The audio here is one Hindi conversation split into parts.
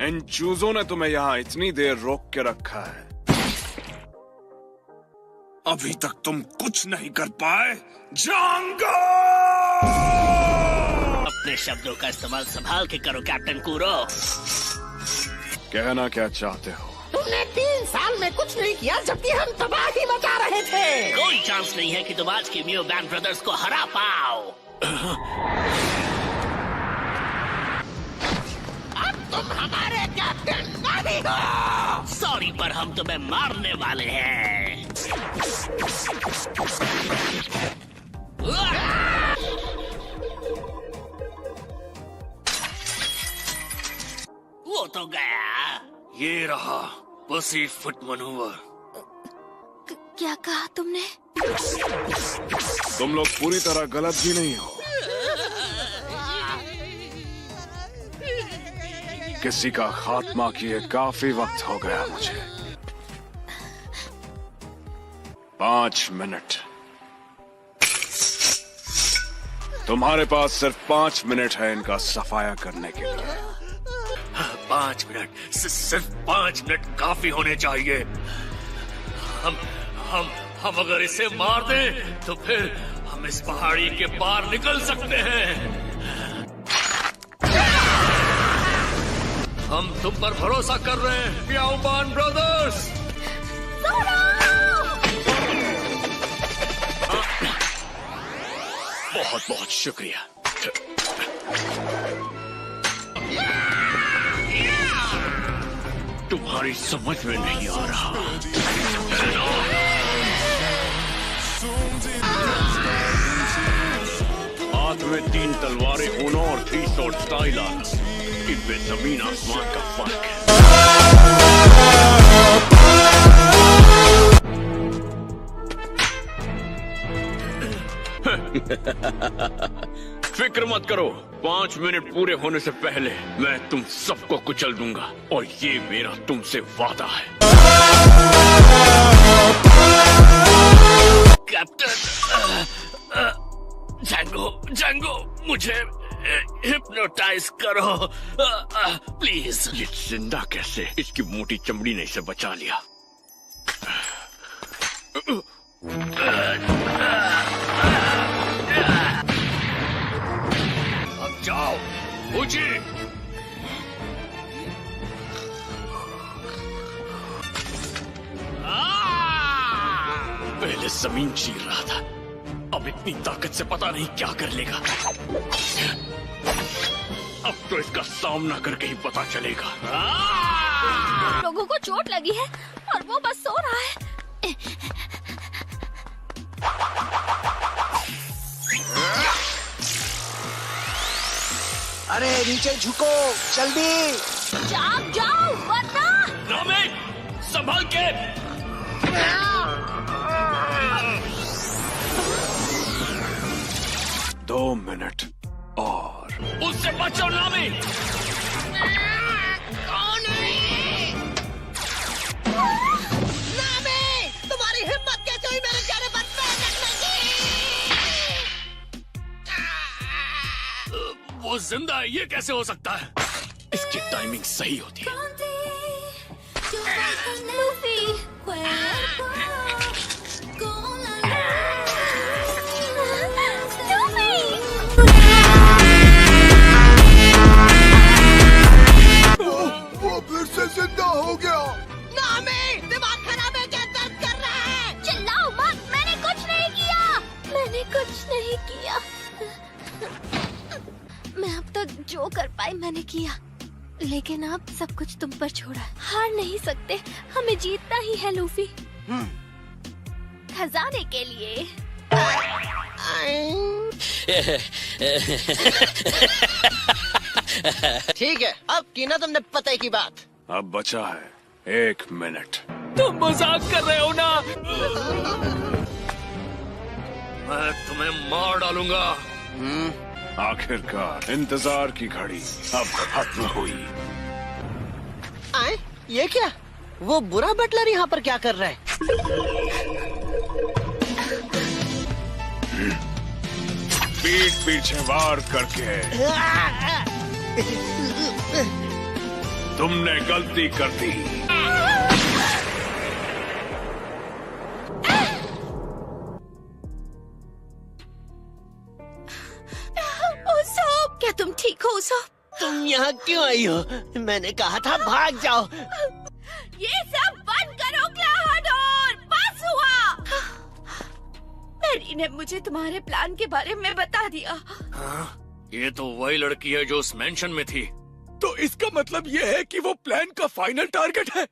इन चूजों ने तुम्हें यहाँ इतनी देर रोक के रखा है, अभी तक तुम कुछ नहीं कर पाए। जांगो! अपने शब्दों का इस्तेमाल संभाल के करो कैप्टन कूरो। कहना क्या चाहते हो? तुमने 3 साल में कुछ नहीं किया जबकि हम तबाही मचा रहे थे। कोई चांस नहीं है कि तुम आज की म्यू बैंड ब्रदर्स को हरा पाओ। अब तुम हमारे कैप्टन नहीं हो। सॉरी, पर हम तुम्हें मारने वाले हैं। वो तो गया। ये रहा पसी फुट मनूवर। क्या कहा तुमने? तुम लोग पूरी तरह गलत भी नहीं हो। किसी का खात्मा किए काफी वक्त हो गया मुझे। 5 मिनट। तुम्हारे पास सिर्फ 5 मिनट है इनका सफाया करने के लिए। 5 मिनट, सिर्फ 5 मिनट काफी होने चाहिए। हम अगर इसे मार दें तो फिर हम इस पहाड़ी के पार निकल सकते हैं। हम तुम पर भरोसा कर रहे हैं म्याऊ बैंड ब्रदर्स। बहुत बहुत शुक्रिया। तुम्हारी समझ में नहीं आ रहा। हाथ में 3 तलवारें होना और 3 शॉट स्टाइल आना, इनमें जमीन आसमान का फर्क है। फिक्र मत करो, 5 मिनट पूरे होने से पहले मैं तुम सबको कुचल दूंगा और ये मेरा तुमसे वादा है। कैप्टन जंगो, मुझे हिप्नोटाइज करो प्लीज। ये जिंदा कैसे? इसकी मोटी चमड़ी ने इसे बचा लिया। अब जाओ मुझे। पहले जमीन चीर रहा था, अब इतनी ताकत से पता नहीं क्या कर लेगा। अब तो इसका सामना करके ही पता चलेगा। लोगों को चोट लगी है और वो बस सो रहा है। अरे नीचे झुको, जल्दी जाओ वरना। नामे, संभाल के। 2 मिनट और। उससे बचो नामे। नामे, तुम्हारी हिम्मत कैसे हुई मेरे चेहरे पर पैर रखने की? वो जिंदा है, ये कैसे हो सकता है? इसकी टाइमिंग सही होती है। वो फिर से जिंदा हो गया। नामे, दिमाग खराब है क्या? दर्द कर रहा है। चिल्लाओ मत, मैंने कुछ नहीं किया। मैं अब तक जो कर पाई मैंने किया, लेकिन अब सब कुछ तुम पर छोड़ा। हार नहीं सकते, हमें जीतना ही है लूफी। खजाने के लिए। ठीक है, अब की ना तुमने पते की बात। अब बचा है 1 मिनट। तुम मजाक कर रहे हो ना? मैं तुम्हें मार डालूंगा। आखिरकार इंतजार की घड़ी अब खत्म हुई। आए, ये क्या? वो बुरा बटलर यहाँ पर क्या कर रहा है? पीठ पीछे वार करके। तुमने गलती कर दी। उसोप, क्या तुम ठीक हो उसोप? तुम यहाँ क्यों आई हो? मैंने कहा था भाग जाओ। ये सब बंद करो क्लाहाडोर, बस हुआ। मैरी ने मुझे तुम्हारे प्लान के बारे में बता दिया। ये तो वही लड़की है जो उस मेंशन में थी। तो इसका मतलब ये है कि वो प्लान का फाइनल टारगेट है।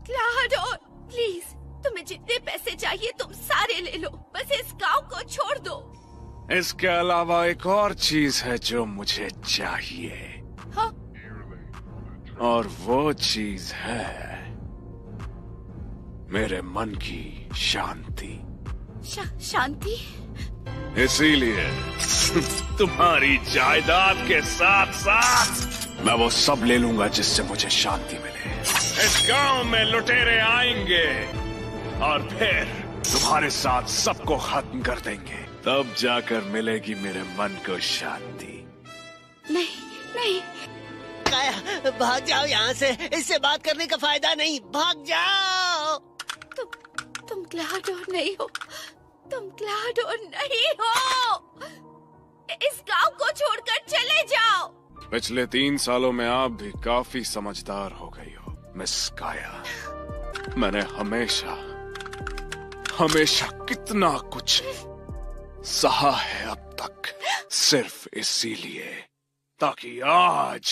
क्लाहाडोर, प्लीज, तुम्हें जितने पैसे चाहिए तुम सारे ले लो, बस इस गांव को छोड़ दो। इसके अलावा एक और चीज है जो मुझे चाहिए। हाँ? और वो चीज है मेरे मन की शांति। शांति? इसीलिए तुम्हारी जायदाद के साथ साथ मैं वो सब ले लूंगा जिससे मुझे शांति मिले। इस गांव में लुटेरे आएंगे और फिर तुम्हारे साथ सबको खत्म कर देंगे। तब जाकर मिलेगी मेरे मन को शांति। नहीं नहीं, काया, भाग जाओ यहाँ से। इससे बात करने का फायदा नहीं। भाग जाओ। तुम क्लाहाडोर नहीं हो। तुम क्लाहाडोर नहीं हो। इस गांव को छोड़कर चले जाओ। पिछले 3 सालों में आप भी काफी समझदार हो गई हो मिस काया। मैंने हमेशा कितना कुछ सहा है अब तक, सिर्फ इसीलिए ताकि आज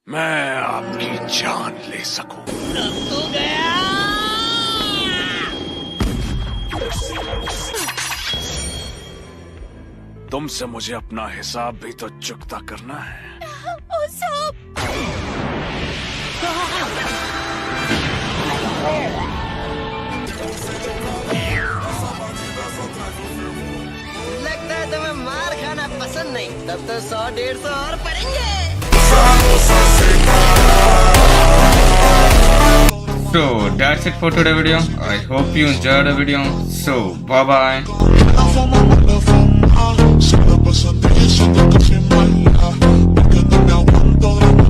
मैं आपकी जान ले सकूं। तू गया। तुमसे मुझे अपना हिसाब भी तो चुकता करना है। लगता है तुम्हें मार खाना पसंद नहीं। तब तो 100-150 और पड़ेंगे। So that's it for today's video. I hope you enjoyed the video. So bye bye. Solo pasando y eso toca sin mal. Me quedo en el mundo de